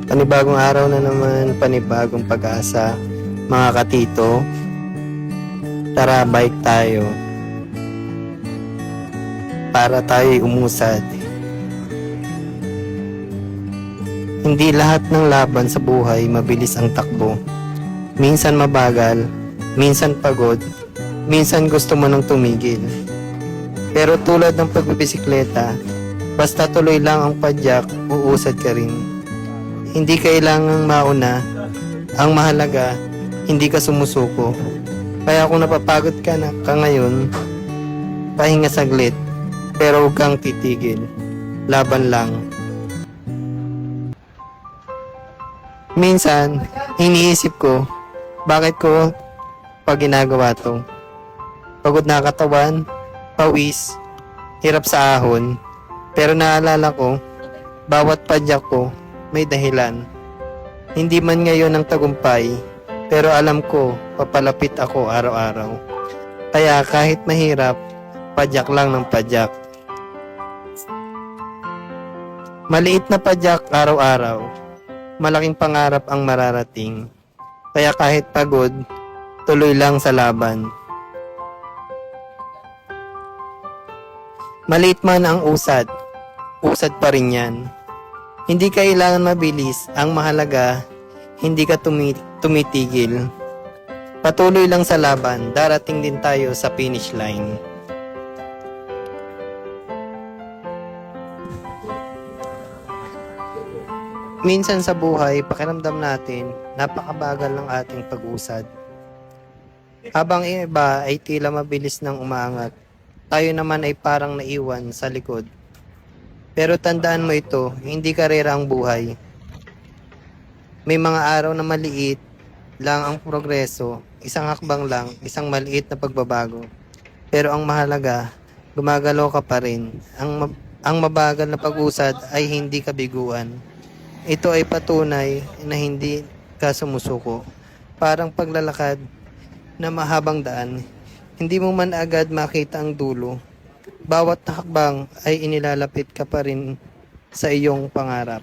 Panibagong araw na naman, panibagong pag-asa. Mga katito, tara bike tayo para tayo umusad. Hindi lahat ng laban sa buhay mabilis ang takbo. Minsan mabagal, minsan pagod, minsan gusto mo nang tumigil. Pero tulad ng pagbibisikleta, basta tuloy lang ang padyak, uusad ka rin. Hindi kailangang mauna. Ang mahalaga, hindi ka sumusuko. Kaya kung napapagod ka ngayon, pahinga saglit. Pero huwag kang titigil. Laban lang. Minsan, iniisip ko, bakit ko pag ginagawa to? Pagod na katawan, pawis, hirap sa ahon. Pero naalala ko, bawat padyak ko, may dahilan. Hindi man ngayon ang tagumpay, pero alam ko, papalapit ako araw-araw. Kaya kahit mahirap, padyak lang ng padyak. Maliit na padyak araw-araw, malaking pangarap ang mararating. Kaya kahit pagod, tuloy lang sa laban. Maliit man ang usad, usad pa rin yan. Hindi kailangan mabilis, ang mahalaga, hindi ka tumitigil. Patuloy lang sa laban, darating din tayo sa finish line. Minsan sa buhay, pakiramdam natin, napakabagal ng ating pag-usad. Habang iba ay tila mabilis nang umaangat, tayo naman ay parang naiwan sa likod. Pero tandaan mo ito, hindi karera ang buhay. May mga araw na maliit lang ang progreso, isang hakbang lang, isang maliit na pagbabago. Pero ang mahalaga, gumagalaw ka pa rin. Ang mabagal na pag-usad ay hindi kabiguan. Ito ay patunay na hindi ka sumusuko. Parang paglalakad na mahabang daan, hindi mo man agad makita ang dulo. Bawat hakbang ay inilalapit ka pa rin sa iyong pangarap.